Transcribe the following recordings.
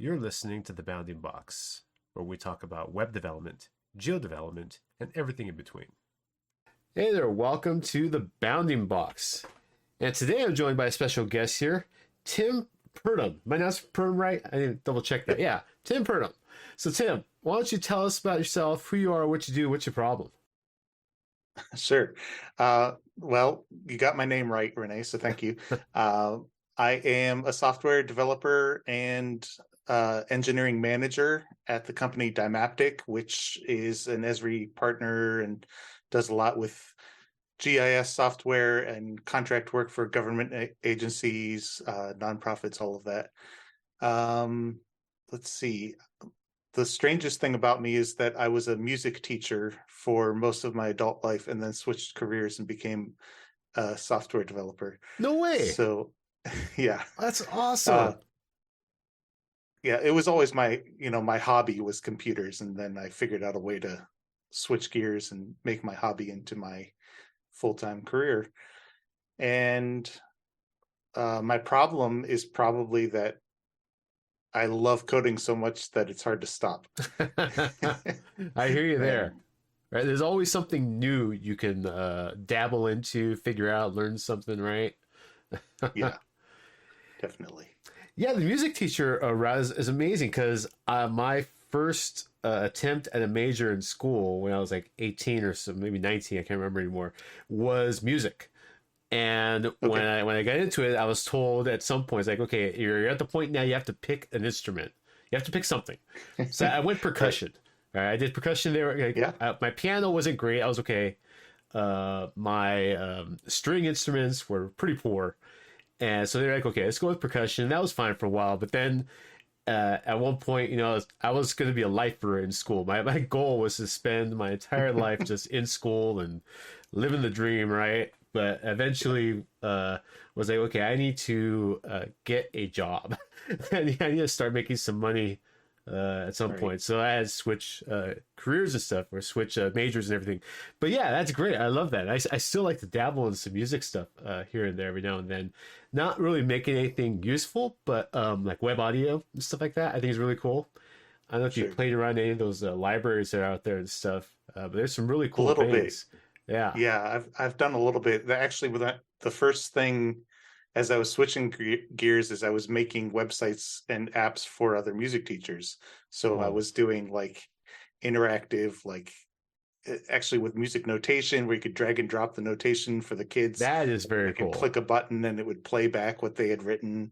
You're listening to The Bounding Box, where we talk about web development, geo development, and everything in between. Hey there, welcome to The Bounding Box. And today I'm joined by a special guest here, Tim Purdom. Am I not Purdom right? I didn't double check that. Yeah, Tim Purdom. So Tim, why don't you tell us about yourself, who you are, what you do, what's your problem? Sure. Well, you got my name right, Renee, so thank you. I am a software developer and engineering manager at the company Dymaptic, which is an Esri partner and does a lot with GIS software and contract work for government agencies, nonprofits, all of that. Let's see. The strangest thing about me is that I was a music teacher for most of my adult life and then switched careers and became a software developer. No way. So, yeah. That's Uh, awesome. yeah, it was always my hobby was computers. And then I figured out a way to switch gears and make my hobby into my full-time career. And my problem is probably that I love coding so much that it's hard to stop. I hear you there. And Right? There's always something new you can dabble into, figure out, learn something, right? yeah, definitely. Yeah, the music teacher route is amazing because my first attempt at a major in school when I was like 18 or so, maybe 19, I can't remember anymore, was music. And when Okay. I got into it, I was told at some point, it's like, okay, you're at the point now you have to pick an instrument. You have to pick something. So I went Right. percussion. All right, I did percussion there. Like, Yeah. my piano wasn't great. I was okay. My string instruments were pretty poor. And so they're like, okay, let's go with percussion. And that was fine for a while. But then at one point, I was going to be a lifer in school. My goal was to spend my entire life just in school and living the dream, right? But eventually was like, okay, I need to get a job. I need to start making some money at some Right. point. So I had to switch careers and stuff, or switch majors and everything. But yeah, that's great. I love that. I still like to dabble in some music stuff here and there every now and then. Not really making anything useful, but like web audio and stuff like that, I think is really cool. I don't know if you Sure. played around any of those libraries that are out there and stuff, but there's some really A cool little bit. things. Yeah. Yeah, I've done a little bit. Actually, with that, the first thing as I was switching gears is I was making websites and apps for other music teachers. So I Oh, was doing like interactive, actually with music notation where you could drag and drop the notation for the kids. that is They very could cool. click a button and it would play back what they had written.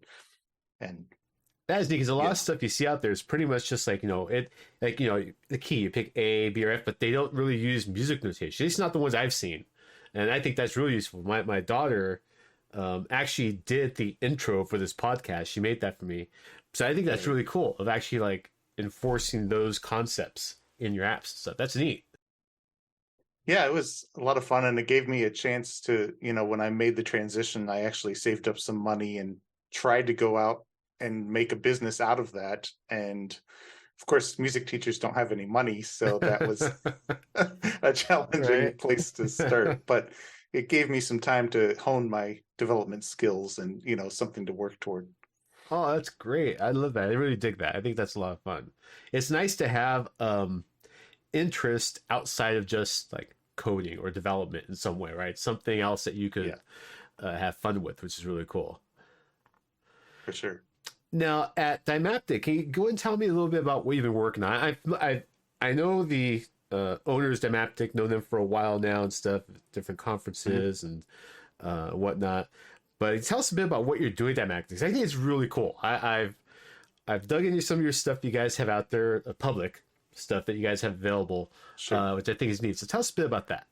And That is neat because a lot of yeah, stuff you see out there is pretty much just like, the key, you pick A, B, or F, but they don't really use music notation. It's not the ones I've seen. And I think that's really useful. My daughter actually did the intro for this podcast. She made that for me. So I think that's right. really cool of actually like enforcing those concepts in your apps and stuff. That's neat. Yeah, it was a lot of fun and it gave me a chance to, when I made the transition, I actually saved up some money and tried to go out and make a business out of that. And of course, music teachers don't have any money, so that was a challenging Right. place to start, but it gave me some time to hone my development skills and, something to work toward. Oh, that's great. I love that. I really dig that. I think that's a lot of fun. It's nice to have interest outside of just like coding or development in some way, right? Something else that you could Yeah, have fun with, which is really cool. for sure. Now, at Dymaptic, can you go and tell me a little bit about what you've been working on? I know the owners Dymaptic, know them for a while now and stuff, different Mhm. conferences and whatnot. But tell us a bit about what you're doing at Dymaptic. I think it's really cool. I've dug into some of your stuff you guys have out there, public stuff that you guys have available, Sure. which I think is neat. So tell us a bit about that.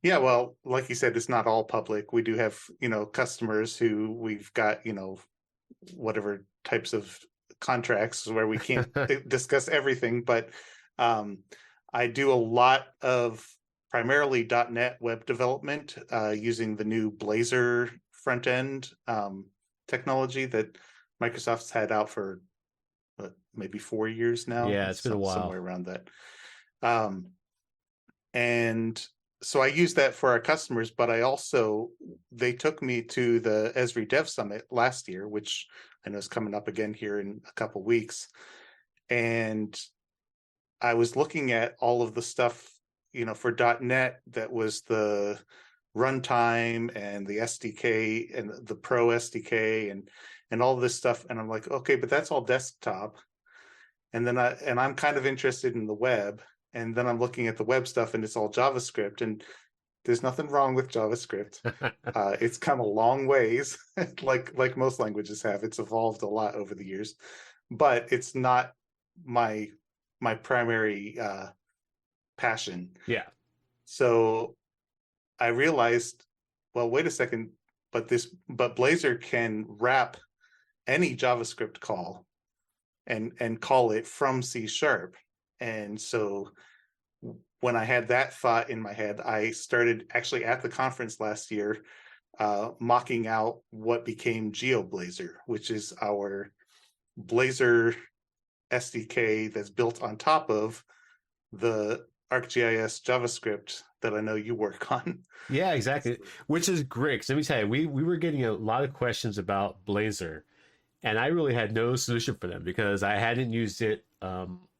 Yeah, well, like you said, it's not all public. We do have, customers who we've got, whatever types of contracts where we can't discuss everything, but um, I do a lot of primarily .NET web development using the new Blazor front end technology that Microsoft's had out for maybe 4 years now, Yeah, it's been a while. somewhere around that. Um, and so I use that for our customers, but I also, they took me to the Esri Dev Summit last year, which I know is coming up again here in a couple weeks. And I was looking at all of the stuff, for .NET that was the runtime and the SDK and the Pro SDK and all this stuff. And I'm like, okay, but that's all desktop. And then I'm kind of interested in the web. And then I'm looking at the web stuff and it's all JavaScript. And there's nothing wrong with JavaScript. It's come a long ways, like most languages have. It's evolved a lot over the years, but it's not my primary passion. Yeah. So I realized, well, wait a second, but Blazor can wrap any JavaScript call and call it from C#. And so when I had that thought in my head, I started actually at the conference last year mocking out what became GeoBlazor, which is our Blazor SDK that's built on top of the ArcGIS JavaScript that I know you work on. Yeah, exactly. Which is great. 'Cause let me tell you, we were getting a lot of questions about Blazor, and I really had no solution for them because I hadn't used it.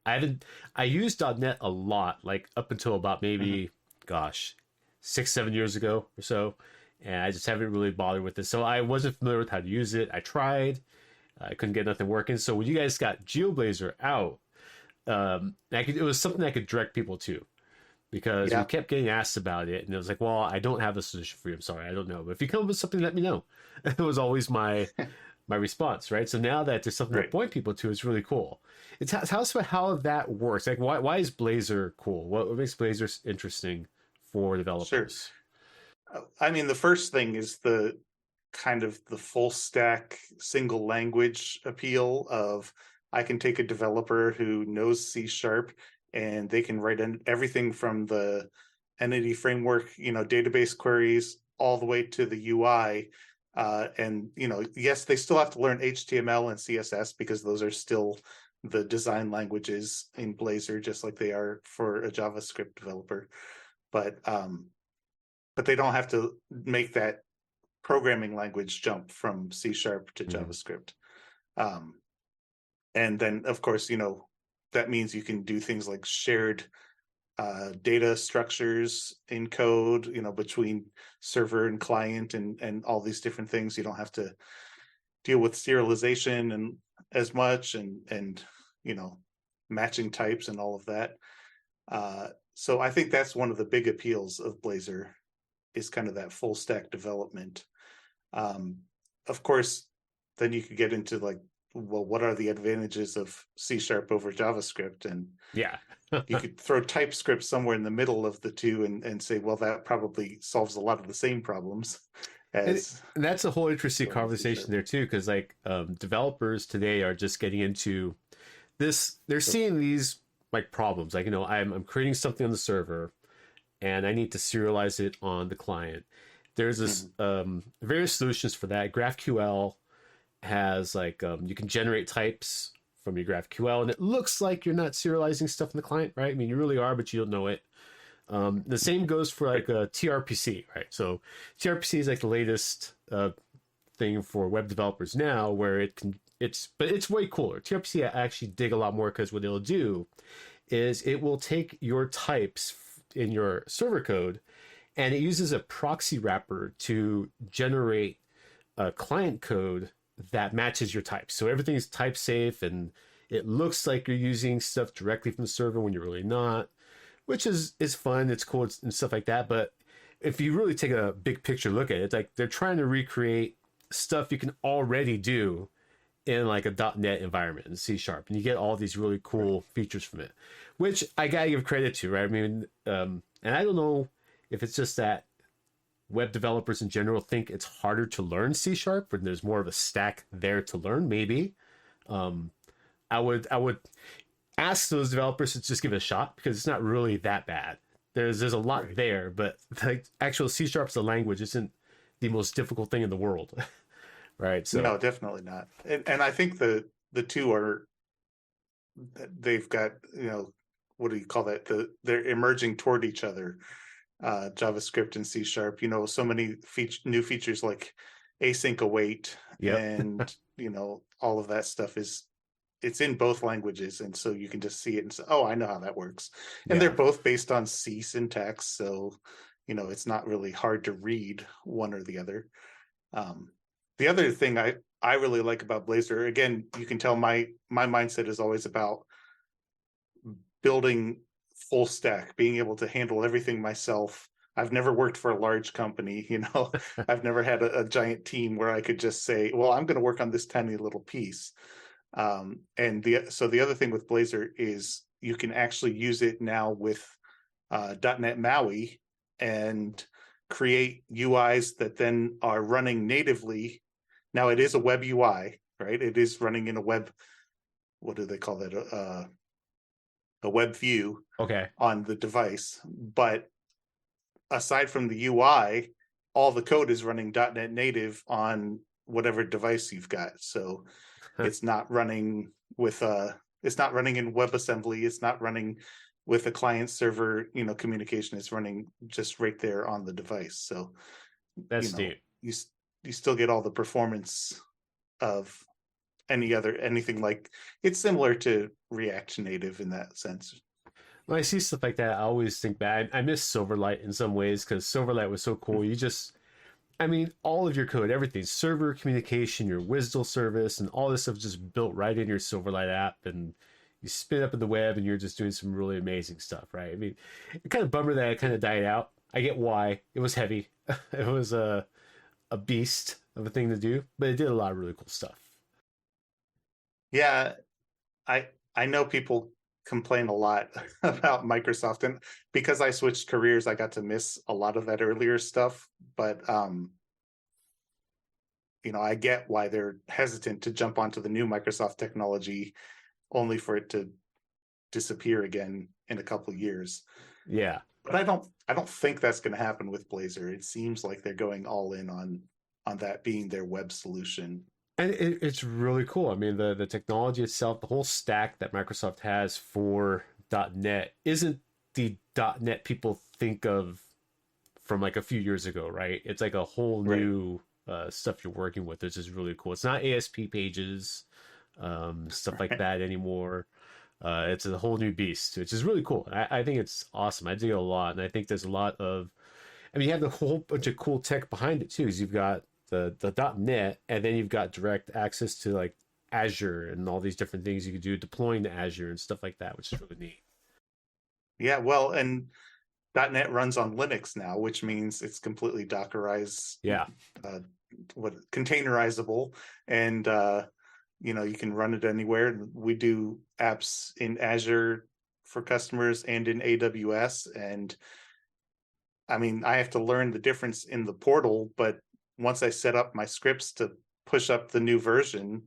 I used .NET a lot, like up until about maybe, gosh, 6, 7 years ago or so, and I just haven't really bothered with it. So I wasn't familiar with how to use it. I tried, I couldn't get nothing working. So when you guys got GeoBlazor out, it was something I could direct people to because we kept getting asked about it, and it was like, well, I don't have a solution for you. I'm sorry, I don't know. But if you come up with something, let me know. It was always my response, right? So now that there's something to point people to, it's really cool. Tell us about how that works. Like, why is Blazor cool? What makes Blazor interesting for developers? Sure. I mean, the first thing is the kind of the full stack single language appeal of, I can take a developer who knows C# and they can write everything from the entity framework, database queries, all the way to the UI. And yes, they still have to learn HTML and CSS because those are still the design languages in Blazor, just like they are for a JavaScript developer. But they don't have to make that programming language jump from C# to JavaScript. And then, of course, that means you can do things like shared data structures in code, between server and client and all these different things. You don't have to deal with serialization and as much and matching types and all of that. So I think that's one of the big appeals of Blazor, is kind of that full stack development. Of course, then you could get into like, well, what are the advantages of C# over JavaScript? And Yeah. you could throw TypeScript somewhere in the middle of the two and say, well, that probably solves a lot of the same problems as. And that's a whole interesting conversation there too, because like developers today are just getting into this. They're seeing these like problems, like I'm creating something on the server, and I need to serialize it on the client. There's this various solutions for that. GraphQL has like you can generate types from your GraphQL, and it looks like you're not serializing stuff in the client, right? I mean, you really are, but you don't know it. The same goes for like a TRPC, right? So TRPC is like the latest thing for web developers now, where it's way cooler. TRPC I actually dig a lot more because what it'll do is it will take your types in your server code, and it uses a proxy wrapper to generate a client code that matches your types. So everything is type safe, and it looks like you're using stuff directly from the server when you're really not, which is fun. It's cool and stuff like that. But if you really take a big picture look at it, it's like they're trying to recreate stuff you can already do in like a .NET environment in C#, and you get all these really cool features from it, which I gotta give credit to, right? I mean, and I don't know if it's just that web developers in general think it's harder to learn C# when there's more of a stack there to learn. Maybe I would ask those developers to just give it a shot, because it's not really that bad. There's a lot there, but like actual C# as a language isn't the most difficult thing in the world. Right. So no, definitely not. And I think the two are, they've got, what do you call that? They're emerging toward each other. JavaScript and C Sharp. So many new features like async await, Yep. and all of that stuff it's in both languages, and so you can just see it and say, oh, I know how that works. And they're Yeah. both based on C syntax, so it's not really hard to read one or the other. um, the other thing I really like about Blazor, again, you can tell my mindset is always about building full stack, being able to handle everything myself. I've never worked for a large company, I've never had a giant team where I could just say, well, I'm going to work on this tiny little piece. And the other thing with Blazor is you can actually use it now with .NET MAUI and create UIs that then are running natively. Now it is a web UI, right? It is running in a web, what do they call that? A web view Okay. on the device. But aside from the UI, all the code is running .NET native on whatever device you've got. So it's not running with it's not running in WebAssembly. It's not running with a client server, communication. It's running just right there on the device. So, That's neat. you you still get all the performance of anything like it's similar to React Native in that sense. When I see stuff like that, I always think back. I miss Silverlight in some ways because Silverlight was so cool. I mean, all of your code, everything, server communication, your WSDL service, and all this stuff just built right in your Silverlight app, and you spin up in the web, and you're just doing some really amazing stuff, right? I mean, it kind of bummer that it kind of died out. I get why. It was heavy. It was a beast of a thing to do, but it did a lot of really cool stuff. Yeah, I know people complain a lot about Microsoft, and because I switched careers, I got to miss a lot of that earlier stuff. But I get why they're hesitant to jump onto the new Microsoft technology, only for it to disappear again in a couple of years. Yeah. But I don't think that's going to happen with Blazor. It seems like they're going all in on that being their web solution. And it's really cool. I mean, the technology itself, the whole stack that Microsoft has for .NET isn't the .NET people think of from like a few years ago, right? It's like a whole Right. new stuff you're working with, which is really cool. It's not ASP pages, stuff like that anymore. It's a whole new beast, which is really cool. I think it's awesome. I dig it a lot, and I think there's a lot of. I mean, you have the whole bunch of cool tech behind it too. Because you've got the .NET, and then you've got direct access to like Azure and all these different things you can do deploying to Azure and stuff like that, which is really neat. Yeah, well, and .NET runs on Linux now, which means it's completely Dockerized, Yeah, uh, containerizable, and you can run it anywhere. We do apps in Azure for customers and in AWS, and I mean, I have to learn the difference in the portal, but once I set up my scripts to push up the new version,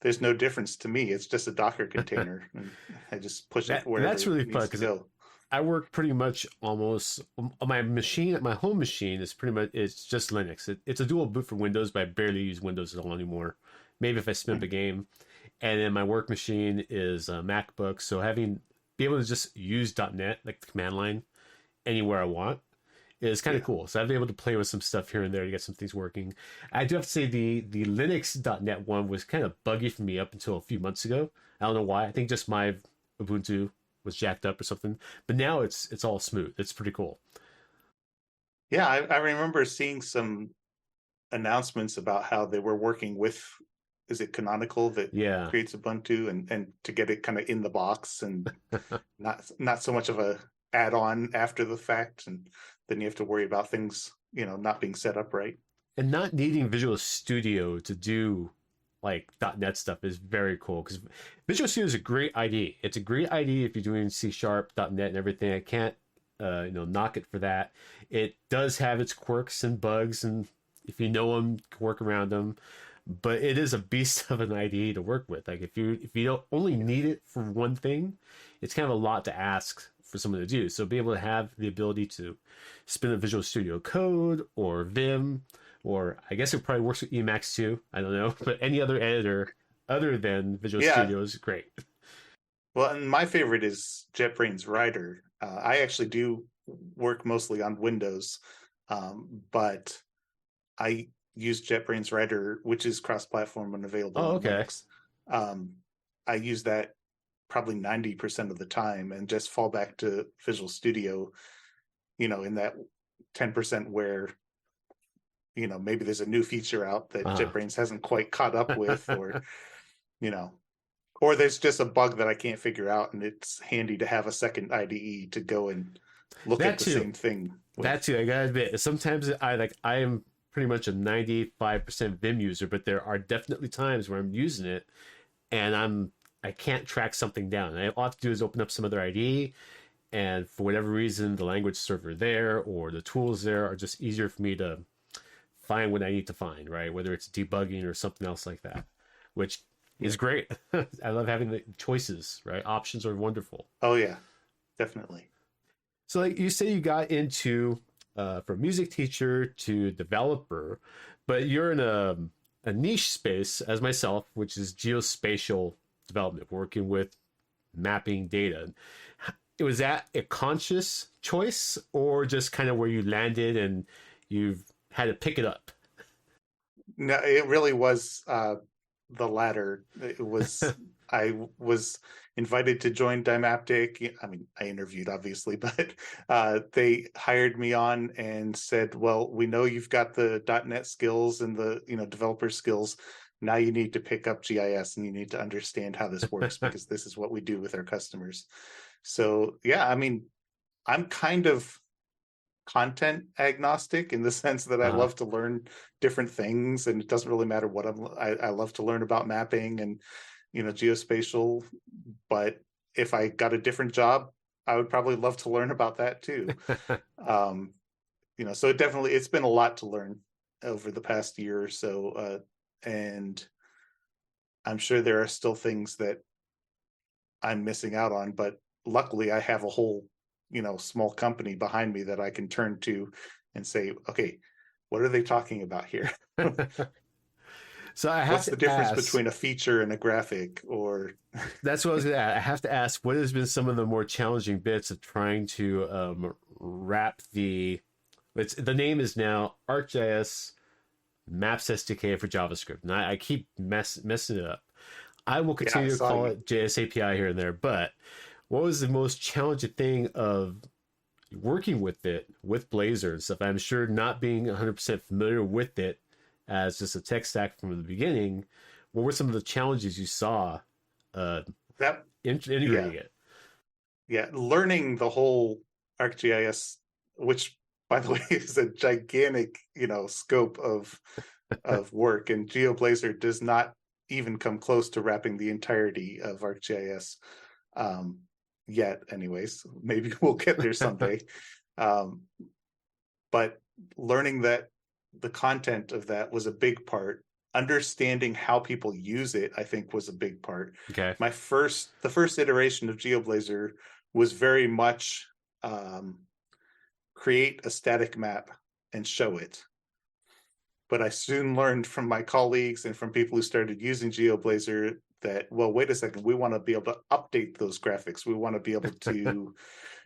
there's no difference to me. It's just a Docker container, and I just push it wherever that's it really fun needs to because go. I work pretty much almost my machine. My home machine is pretty much it's just Linux. It's a dual boot for Windows, but I barely use Windows at all anymore. Maybe if I spin up a game, and then my work machine is a MacBook. So having be able to just use .NET like the command line anywhere I want is kind of Yeah. cool. So I've been able to play with some stuff here and there to get some things working. I do have to say the Linux .NET one was kind of buggy for me up until a few months ago. I don't know why. I think just my Ubuntu was jacked up or something. But now it's all smooth. It's pretty cool. Yeah, I remember seeing some announcements about how they were working with, is it Canonical that Yeah. creates Ubuntu, and to get it kind of in the box and not so much of a add-on after the fact, and then you have to worry about things, not being set up right. And not needing Visual Studio to do like .NET stuff is very cool because Visual Studio is a great IDE. It's a great IDE if you're doing C Sharp, .NET, and everything. I can't, knock it for that. It does have its quirks and bugs, and if you know them, you can work around them. But it is a beast of an IDE to work with. Like if you don't only need it for one thing, it's kind of a lot to ask for someone to do. So be able to have the ability to spin up Visual Studio Code or Vim, or I guess it probably works with Emacs too. I don't know, but any other editor other than Visual Yeah, Studio is great. well, and my favorite is JetBrains Rider. I actually do work mostly on Windows, but I use JetBrains Writer, which is cross-platform and available Oh, on okay. Linux. Um, I use that probably 90% of the time and just fall back to Visual Studio, in that 10% where, maybe there's a new feature out that Uh-huh. JetBrains hasn't quite caught up with, you know, or there's just a bug that I can't figure out, and it's handy to have a second IDE to go and look That at the too. same thing That with. too. I gotta admit, sometimes I am pretty much a 95% Vim user, but there are definitely times where I'm using it and I can't track something down. And all I have to do is open up some other IDE, and for whatever reason, the language server there or the tools there are just easier for me to find what I need to find, right? Whether it's debugging or something else like that, which Yeah. is great. I love having the choices, right? Options are wonderful. Oh yeah, definitely. So, like you say, you got into from music teacher to developer, but you're in a niche space as myself, which is geospatial development, working with mapping data. Was that a conscious choice, or just kind of where you landed and you've had to pick it up? No, it really was the latter. It was I was invited to join Dymaptic. I mean, I interviewed obviously, but they hired me on and said, "Well, we know you've got the .NET skills and the developer skills. Now you need to pick up GIS and you need to understand how this works because this is what we do with our customers." So yeah, I mean, I'm kind of content agnostic in the sense that I uh, love to learn different things, and it doesn't really matter what I love to learn about mapping and geospatial. But if I got a different job, I would probably love to learn about that too. um so it's been a lot to learn over the past year or so, and I'm sure there are still things that I'm missing out on, but luckily I have a whole, small company behind me that I can turn to and say, okay, what are they talking about here? so I have What's to the difference ask. between a feature and a graphic? Or That's what I was going to ask. I have to ask. What has been some of the more challenging bits of trying to wrap the? The name is now ArcGIS Maps SDK for JavaScript, and I keep messing it up. I will yeah, I continue to saw call you. it JS API here and there, but what was the most challenging thing of working with it with Blazor and stuff? I'm sure not being 100% familiar with it as just a tech stack from the beginning. What were some of the challenges you saw uh, That yeah, integrating it? yeah. Learning the whole ArcGIS, which by the way is a gigantic, scope of work, and GeoBlazor does not even come close to wrapping the entirety of ArcGIS, um, yet. Anyways, maybe we'll get there someday. Um, but learning that the content of that was a big part. Understanding how people use it, I think, was a big part. Okay. The first iteration of GeoBlazor was very much um, create a static map and show it. But I soon learned from my colleagues and from people who started using GeoBlazor that, well, wait a second, we want to be able to update those graphics. We want to be able to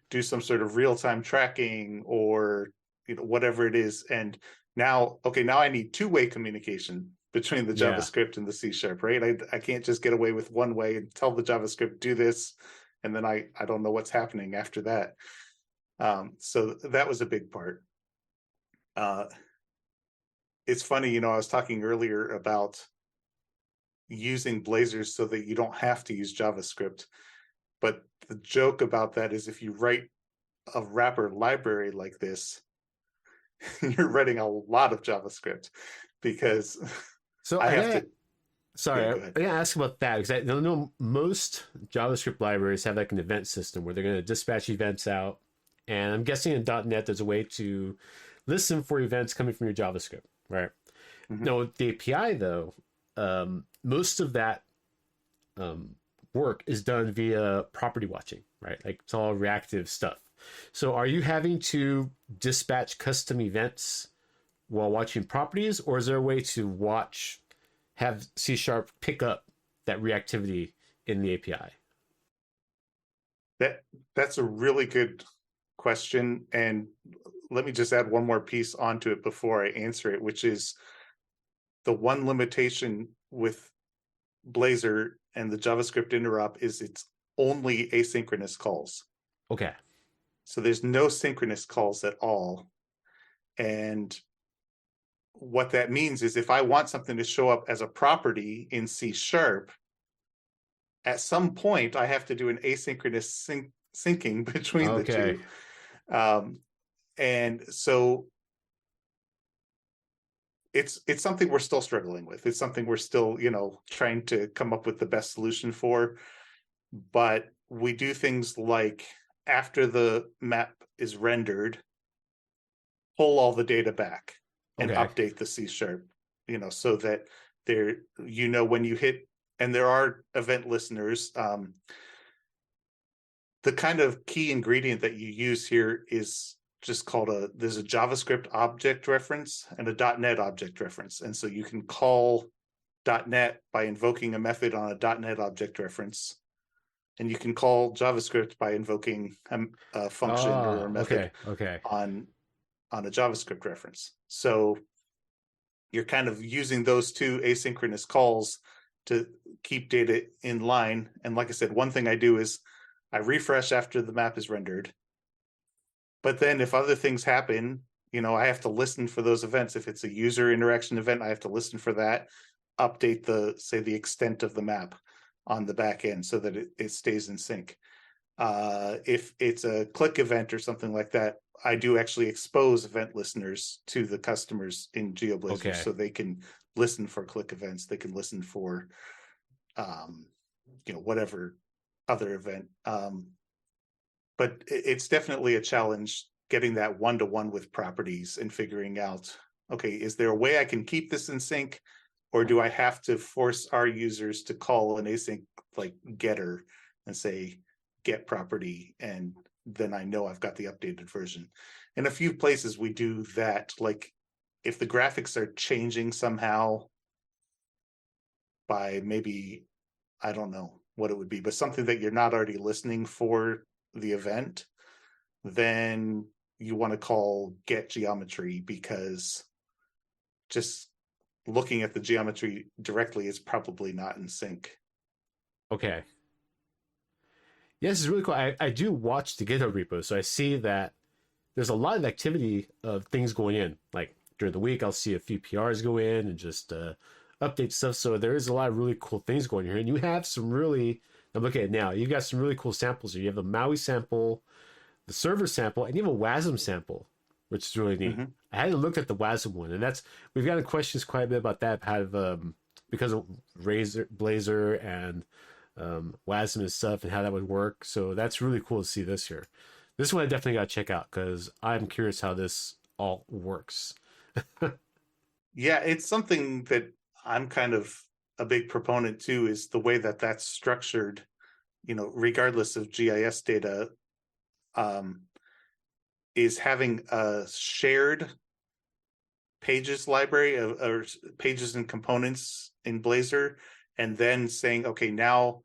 do some sort of real-time tracking, or whatever it is. And now, okay, now I need two-way communication between the Yeah. JavaScript and the C#, right? I can't just get away with one way and tell the JavaScript do this, and then I don't know what's happening after that. So that was a big part. Uh, it's funny, I was talking earlier about using Blazor so that you don't have to use JavaScript. But the joke about that is if you write a wrapper library like this, you're writing a lot of JavaScript, because So I I have got to. sorry, Yeah, I go ahead. gotta ask about that because I know most JavaScript libraries have like an event system where they're going to dispatch events out, and I'm guessing in .NET there's a way to listen for events coming from your JavaScript, right? Mhm. Now with the API though, most of that work is done via property watching, right? Like it's all reactive stuff. So are you having to dispatch custom events while watching properties, or is there a way to have C# pick up that reactivity in the API? That that's a really good question, and let me just add one more piece onto it before I answer it, which is the one limitation with Blazor and the JavaScript interop is it's only asynchronous calls. Okay. So there's no synchronous calls at all. And what that means is if I want something to show up as a property in C#, at some point I have to do an asynchronous syncing between the Okay. two. And so it's something we're still struggling with. It's something we're still, trying to come up with the best solution for. But we do things like after the map is rendered, pull all the data back and Okay. update the C#, so that there, when you hit, and there are event listeners, the kind of key ingredient that you use here is just called there's a JavaScript object reference and a .NET object reference. And so you can call .NET by invoking a method on a .NET object reference. And you can call JavaScript by invoking a function or a method Okay. on a JavaScript reference. So you're kind of using those two asynchronous calls to keep data in line. And like I said, one thing I do is I refresh after the map is rendered. But then if other things happen, I have to listen for those events. If it's a user interaction event, I have to listen for that, update the extent of the map on the back end so that it stays in sync. If it's a click event or something like that, I do actually expose event listeners to the customers in GeoBlazor so they can listen for click events. They can listen for, whatever other event. But it's definitely a challenge getting that one-to-one with properties and figuring out, okay, is there a way I can keep this in sync, or do I have to force our users to call an async like getter and say get property, and then I know I've got the updated version. In a few places we do that, like if the graphics are changing somehow by maybe, I don't know what it would be, but something that you're not already listening for the event, then you want to call get geometry, because just looking at the geometry directly is probably not in sync. Okay. Yeah, this is really cool. I do watch the GitHub repo, so I see that there's a lot of activity of things going in. Like during the week, I'll see a few PRs go in and just update stuff. So there is a lot of really cool things going here. And you have some really, I'm looking at it now, you've got some really cool samples here. You have the Maui sample, the server sample, and you have a WASM sample, which is really neat. Mm-hmm. I hadn't looked at the WASM one, and we've gotten questions quite a bit about that, because of Blazor and WASM and stuff and how that would work. So that's really cool to see this here. This one I definitely got to check out because I'm curious how this all works. Yeah, it's something that I'm kind of a big proponent too, is the way that that's structured, regardless of GIS data, is having a shared pages library or pages and components in Blazor, and then saying, okay, now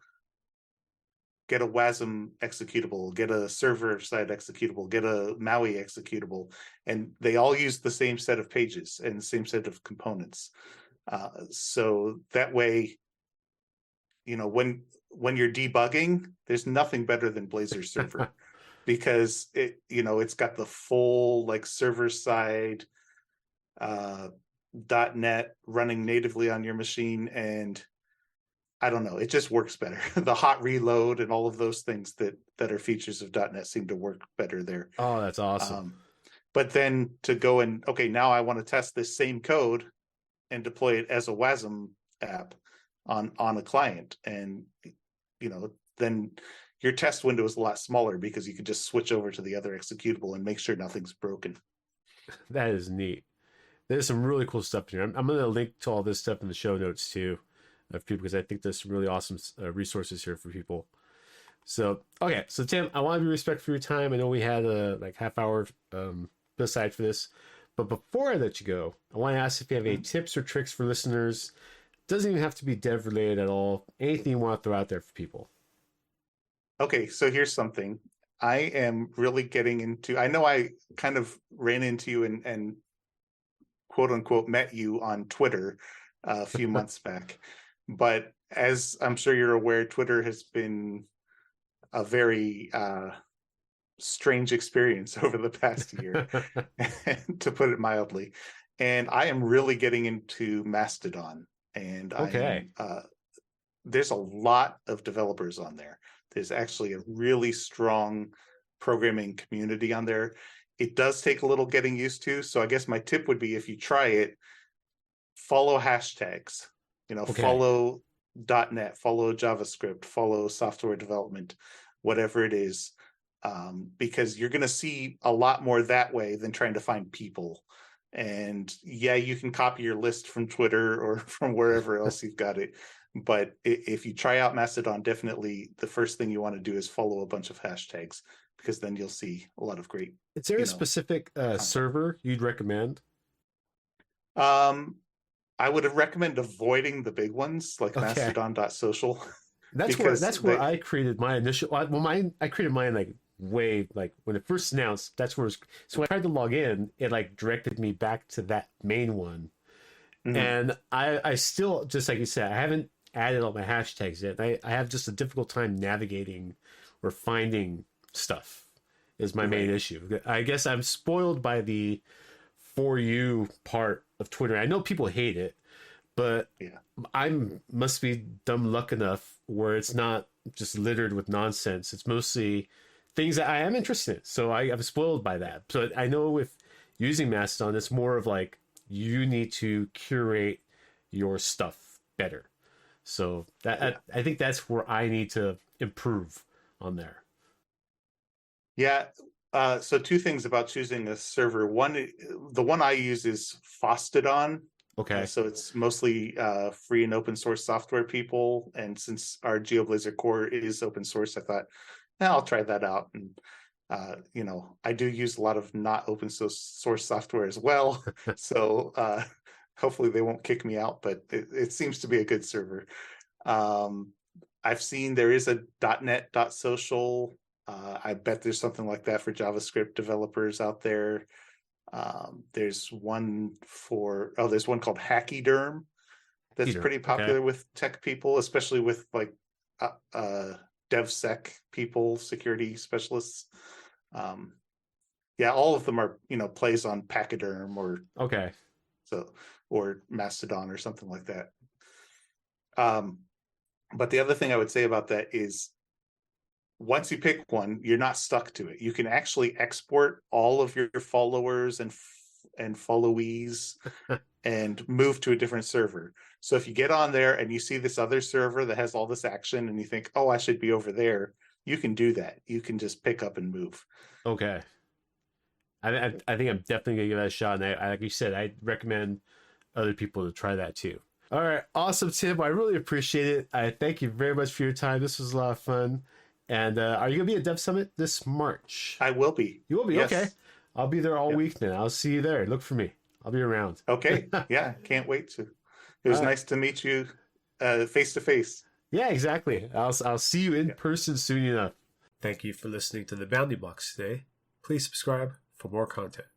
get a WASM executable, get a server-side executable, get a Maui executable, and they all use the same set of pages and the same set of components. So that way, when you're debugging, there's nothing better than Blazor server because it's got the full like server-side .NET running natively on your machine, and I don't know, it just works better. The hot reload and all of those things that are features of .NET seem to work better there. Oh, that's awesome. But then to go and, okay, now I want to test this same code and deploy it as a WASM app on a client. And, then your test window is a lot smaller because you could just switch over to the other executable and make sure nothing's broken. That is neat. There's some really cool stuff here. I'm going to link to all this stuff in the show notes too, of people, because I think there's some really awesome resources here for people. So, okay. So Tim, I want to be respectful for your time. I know we had a half hour aside for this, but before I let you go, I want to ask if you have any tips or tricks for listeners. Doesn't even have to be dev related at all. Anything you want to throw out there for people. Okay. So here's something. I am really getting into. I know I kind of ran into you and quote unquote met you on Twitter a few months back, but as I'm sure you're aware, Twitter has been a very strange experience over the past year, to put it mildly. And I am really getting into Mastodon, and I Okay. am there's a lot of developers on there. There's actually a really strong programming community on there. It does take a little getting used to. So I guess my tip would be, if you try it, follow hashtags, Okay. follow .NET, follow JavaScript, follow software development, whatever it is, because you're going to see a lot more that way than trying to find people. And yeah, you can copy your list from Twitter or from wherever else you've got it. But if you try out Mastodon, definitely the first thing you want to do is follow a bunch of hashtags, because then you'll see a lot of great, Is there a you know, specific content. server you'd recommend? Um, I would recommend avoiding the big ones like Okay. Mastodon.social That's where because that's where they, I created my initial. Well, mine I created mine like way like when it first announced. That's where. So when I tried to log in, it like directed me back to that main one, mm, and I still, just like you said, I haven't added all my hashtags yet. I have just a difficult time navigating or finding stuff is my main right. issue. I guess I'm spoiled by the for you part of Twitter. I know people hate it, but Yeah. I must be dumb luck enough where it's not just littered with nonsense. It's mostly things that I am interested in. So I'm spoiled by that. So I know with using Mastodon, it's more of like you need to curate your stuff better. So Yeah. I think that's where I need to improve on there. Yeah. So two things about choosing a server. One, the one I use is Fostodon. Okay. So it's mostly free and open source software people. And since our GeoBlazor core is open source, I thought, I'll try that out. And I do use a lot of not open source software as well. So hopefully they won't kick me out, but it seems to be a good server. Um, I've seen there is a .NET.social. I bet there's something like that for JavaScript developers out there. There's one there's one called Hachyderm that's Peter. pretty Okay. popular with tech people, especially with like DevSec people, security specialists. Um, yeah, all of them are, plays on Pachyderm Okay. so or Mastodon or something like that. Um, but the other thing I would say about that is, once you pick one, you're not stuck to it. You can actually export all of your followers and followees and move to a different server. So if you get on there and you see this other server that has all this action and you think, oh, I should be over there, you can do that. You can just pick up and move. Okay. I think I'm definitely gonna give that a shot. And like you said, I recommend other people to try that too. All right, awesome, Tim. I really appreciate it. I thank you very much for your time. This was a lot of fun. And are you gonna be at Dev Summit this March? I will be. You will be, okay. Yes. I'll be there all Yep. week then. I'll see you there. Look for me. I'll be around. Okay. All Yeah. Can't wait to. It was right. nice to meet you face to face. Yeah, exactly. I'll see you in Yeah. person soon enough. Thank you for listening to the Bounding Box today. Please subscribe for more content.